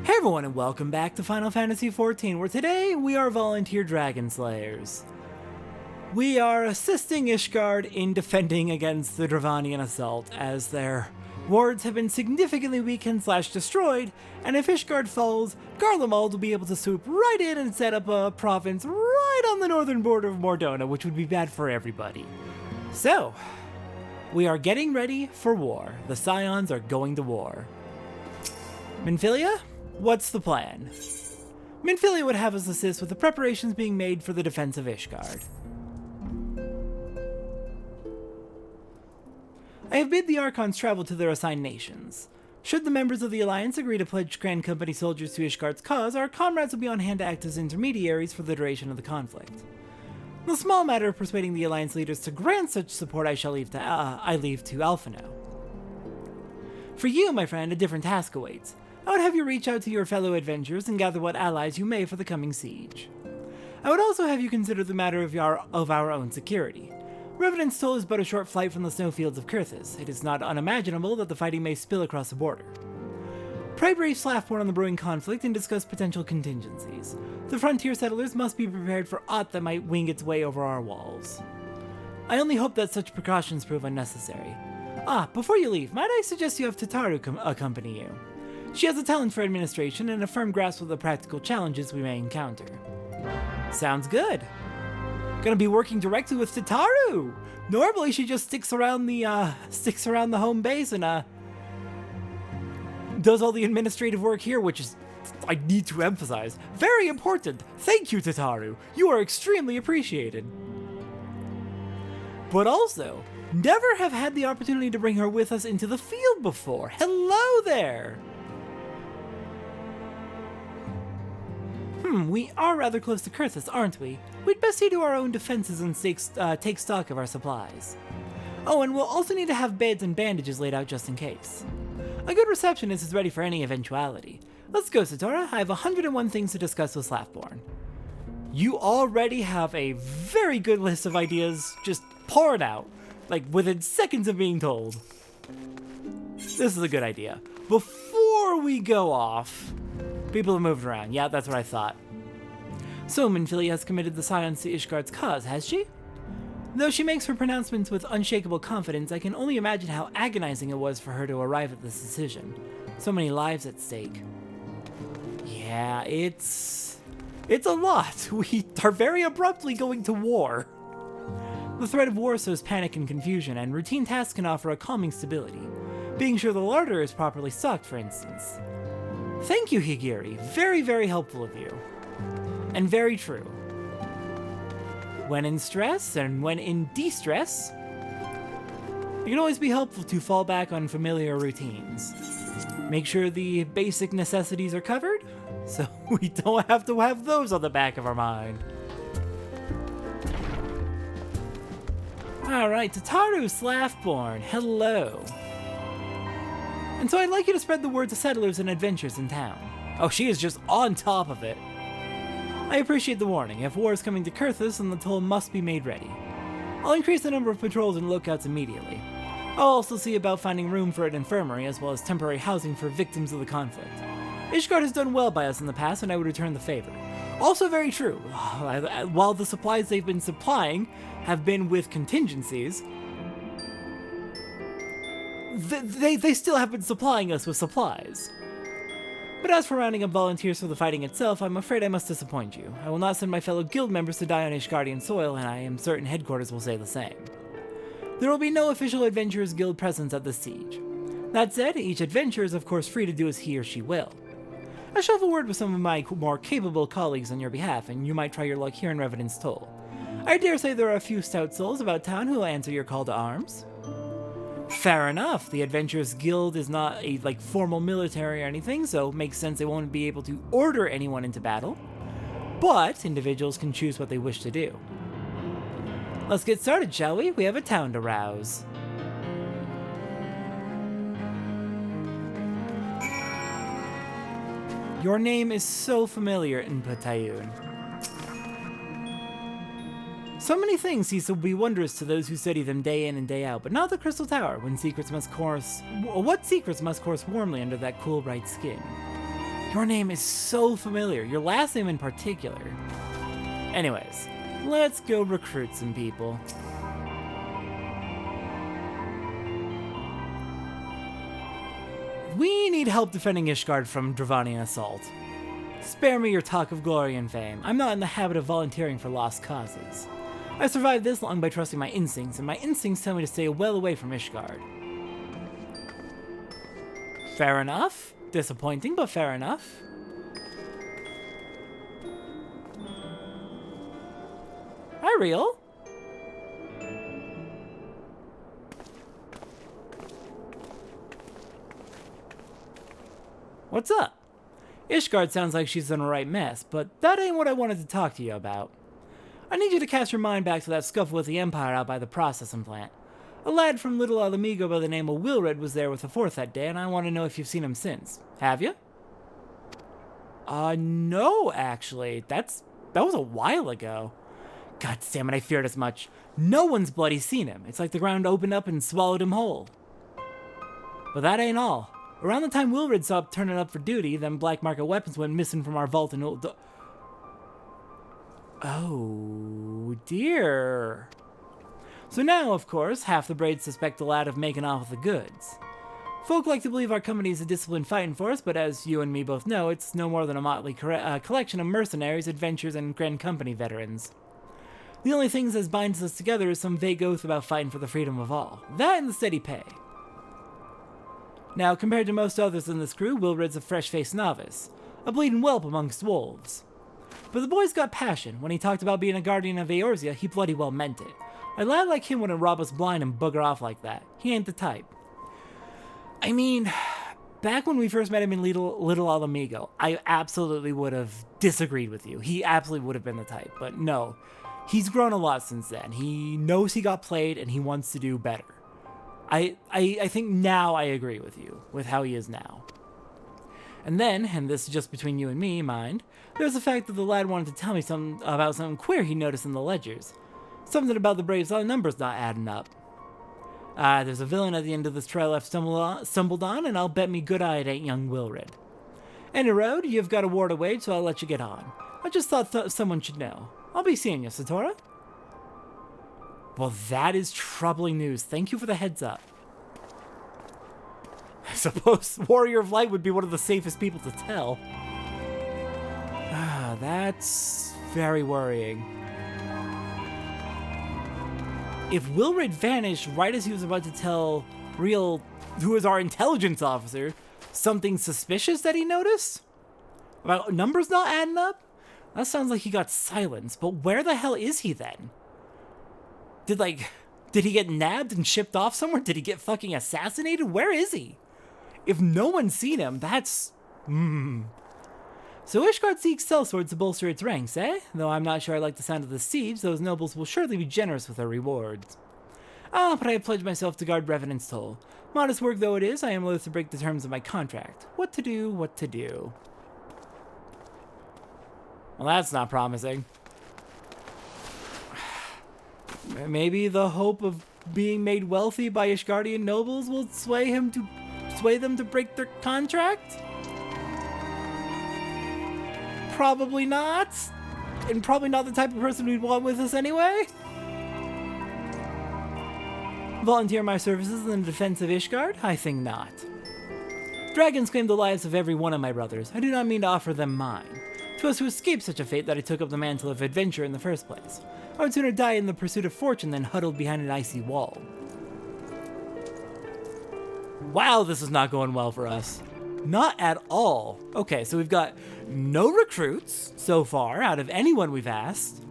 Hey everyone, and welcome back to Final Fantasy XIV, where today we are volunteer Dragonslayers. We are assisting Ishgard in defending against the Dravanian assault, as their wards have been significantly weakened / destroyed, and if Ishgard falls, Garlemald will be able to swoop right in and set up a province right on the northern border of Mor Dhona, which would be bad for everybody. So, we are getting ready for war. The Scions are going to war. Minfilia? What's the plan? Minfilia would have us assist with the preparations being made for the defense of Ishgard. I have bid the Archons travel to their assigned nations. Should the members of the Alliance agree to pledge Grand Company soldiers to Ishgard's cause, our comrades will be on hand to act as intermediaries for the duration of the conflict. The small matter of persuading the Alliance leaders to grant such support I leave to Alphino. For you, my friend, a different task awaits. I would have you reach out to your fellow adventurers and gather what allies you may for the coming siege. I would also have you consider the matter of our own security. Revenant's Toll is but a short flight from the snowfields of Kurthis. It is not unimaginable that the fighting may spill across the border. Pray brief Slaffborn on the brewing conflict and discuss potential contingencies. The frontier settlers must be prepared for aught that might wing its way over our walls. I only hope that such precautions prove unnecessary. Before you leave, might I suggest you have Tataru accompany you? She has a talent for administration and a firm grasp of the practical challenges we may encounter. Sounds good. Gonna be working directly with Tataru! Normally she just sticks around the home base and does all the administrative work here, which is, I need to emphasize, very important. Thank you, Tataru. You are extremely appreciated. But also, never have had the opportunity to bring her with us into the field before. Hello there! We are rather close to Kurthis, aren't we? We'd best see to our own defenses and take stock of our supplies. Oh, and we'll also need to have beds and bandages laid out just in case. A good receptionist is ready for any eventuality. Let's go, Satora. I have 101 things to discuss with Slaffborn. You already have a very good list of ideas just poured out, like within seconds of being told. This is a good idea. Before we go off, people have moved around. Yeah, that's what I thought. So, Minfilia has committed the Scions to Ishgard's cause, has she? Though she makes her pronouncements with unshakable confidence, I can only imagine how agonizing it was for her to arrive at this decision. So many lives at stake. Yeah, it's a lot. We are very abruptly going to war. The threat of war sows panic and confusion, and routine tasks can offer a calming stability. Being sure the larder is properly stocked, for instance. Thank you, Higiri. Very, very helpful of you. And very true. When in stress and when in de-stress, it can always be helpful to fall back on familiar routines. Make sure the basic necessities are covered, so we don't have to have those on the back of our mind. Alright, Tataru Slaffborn, hello. And so I'd like you to spread the word to settlers and adventurers in town. Oh, she is just on top of it. I appreciate the warning. If war is coming to Kurthis, then the toll must be made ready. I'll increase the number of patrols and lookouts immediately. I'll also see about finding room for an infirmary, as well as temporary housing for victims of the conflict. Ishgard has done well by us in the past, and I would return the favor. Also very true. While the supplies they've been supplying have been with contingencies, they still have been supplying us with supplies. But as for rounding up volunteers for the fighting itself, I'm afraid I must disappoint you. I will not send my fellow guild members to die on Ishgardian soil, and I am certain headquarters will say the same. There will be no official Adventurers Guild presence at this siege. That said, each adventurer is of course free to do as he or she will. I shall have a word with some of my more capable colleagues on your behalf, and you might try your luck here in Revenant's Toll. I dare say there are a few stout souls about town who will answer your call to arms. Fair enough. The Adventurers Guild is not a formal military or anything, so it makes sense they won't be able to order anyone into battle. But individuals can choose what they wish to do. Let's get started, shall we? We have a town to rouse. Your name is so familiar in Patayun. So many things seem to be wondrous to those who study them day in and day out, but not the Crystal Tower, what secrets must course warmly under that cool, bright skin. Your name is so familiar, your last name in particular. Anyways, let's go recruit some people. We need help defending Ishgard from Dravanian assault. Spare me your talk of glory and fame. I'm not in the habit of volunteering for lost causes. I survived this long by trusting my instincts, and my instincts tell me to stay well away from Ishgard. Fair enough. Disappointing, but fair enough. Hi, Real. What's up? Ishgard sounds like she's in a right mess, but that ain't what I wanted to talk to you about. I need you to cast your mind back to that scuffle with the Empire out by the processing plant. A lad from Little Alamigo by the name of Wilred was there with the Fourth that day, and I want to know if you've seen him since. Have you? No, actually. That was a while ago. God damn it, I feared as much. No one's bloody seen him. It's like the ground opened up and swallowed him whole. But that ain't all. Around the time Wilred stopped turning up for duty, them black market weapons went missing from our vault and oh, dear. So now, of course, half the braids suspect the lad of making off with the goods. Folk like to believe our company is a disciplined fighting force, but as you and me both know, it's no more than a motley collection of mercenaries, adventurers, and Grand Company veterans. The only things that binds us together is some vague oath about fighting for the freedom of all. That and the steady pay. Now, compared to most others in this crew, Wilred's a fresh-faced novice, a bleeding whelp amongst wolves. But the boy's got passion. When he talked about being a guardian of Eorzea, he bloody well meant it. A lad like him wouldn't rob us blind and bugger off like that. He ain't the type. I mean, back when we first met him in Little Alamigo, I absolutely would have disagreed with you. He absolutely would have been the type, but no. He's grown a lot since then. He knows he got played and he wants to do better. I think now I agree with you, with how he is now. And then, and this is just between you and me, mind, there's the fact that the lad wanted to tell me about something queer he noticed in the ledgers. Something about the Braves' numbers not adding up. There's a villain at the end of this trail I've stumbled on, and I'll bet me good eye it ain't young Wilred. Any road, you've got a war to wage, so I'll let you get on. I just thought someone should know. I'll be seeing you, Satora. Well, that is troubling news. Thank you for the heads up. I suppose Warrior of Light would be one of the safest people to tell. That's very worrying. If Wilred vanished right as he was about to tell Real, who is our intelligence officer, something suspicious that he noticed? About numbers not adding up? That sounds like he got silenced, but where the hell is he then? Did he get nabbed and shipped off somewhere? Did he get fucking assassinated? Where is he? If no one's seen him, that's... So Ishgard seeks sellswords to bolster its ranks, eh? Though I'm not sure I like the sound of the siege, those nobles will surely be generous with their rewards. But I have pledged myself to guard Revenant's toll. Modest work though it is, I am loath to break the terms of my contract. What to do, what to do. Well, that's not promising. Maybe the hope of being made wealthy by Ishgardian nobles will sway them to break their contract? Probably not. And probably not the type of person we'd want with us anyway. Volunteer my services in the defense of Ishgard? I think not. Dragons claim the lives of every one of my brothers. I do not mean to offer them mine. 'Twas to escape such a fate that I took up the mantle of adventure in the first place. I would sooner die in the pursuit of fortune than huddled behind an icy wall. Wow, this is not going well for us. Not at all. Okay, so we've got no recruits so far out of anyone we've asked,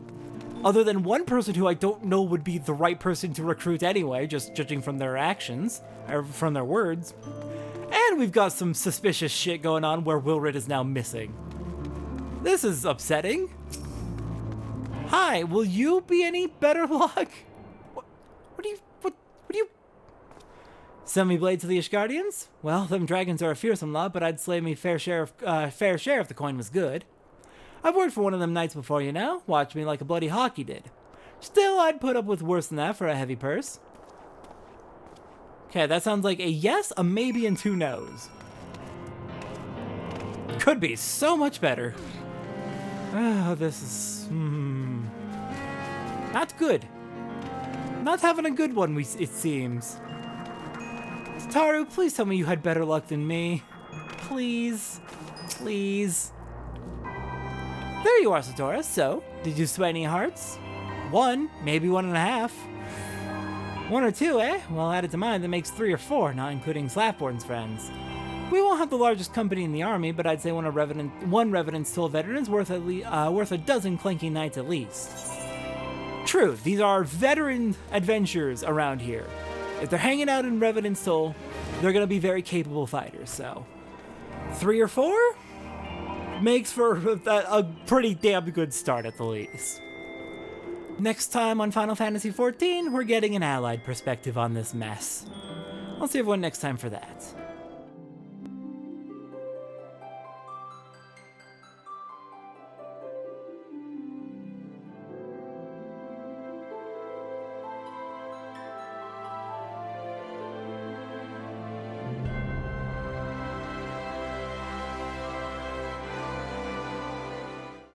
other than one person who I don't know would be the right person to recruit anyway, just judging from their actions, or from their words. And we've got some suspicious shit going on where Wilred is now missing. This is upsetting. Hi, will you be any better luck? What do you... Send me blade to the Ishgardians? Well, them dragons are a fearsome lot, but I'd slay me fair share if the coin was good. I've worked for one of them knights before, you know. Watched me like a bloody hockey did. Still, I'd put up with worse than that for a heavy purse. Okay, that sounds like a yes, a maybe, and two no's. could be so much better. Oh, this is... not good. Not having a good one, it seems. Tataru, please tell me you had better luck than me. Please. Please. There you are, Satora. So, did you sweat any hearts? 1, maybe 1.5. 1 or 2, eh? Well, added to mine, that makes 3 or 4, not including Slapborn's friends. We won't have the largest company in the army, but I'd say one Revenant Soul veteran is worth a dozen clanking knights at least. True, these are veteran adventurers around here. If they're hanging out in Revenant Soul, they're gonna be very capable fighters, so... 3 or 4? Makes for a pretty damn good start at the least. Next time on Final Fantasy XIV, we're getting an allied perspective on this mess. I'll see everyone next time for that.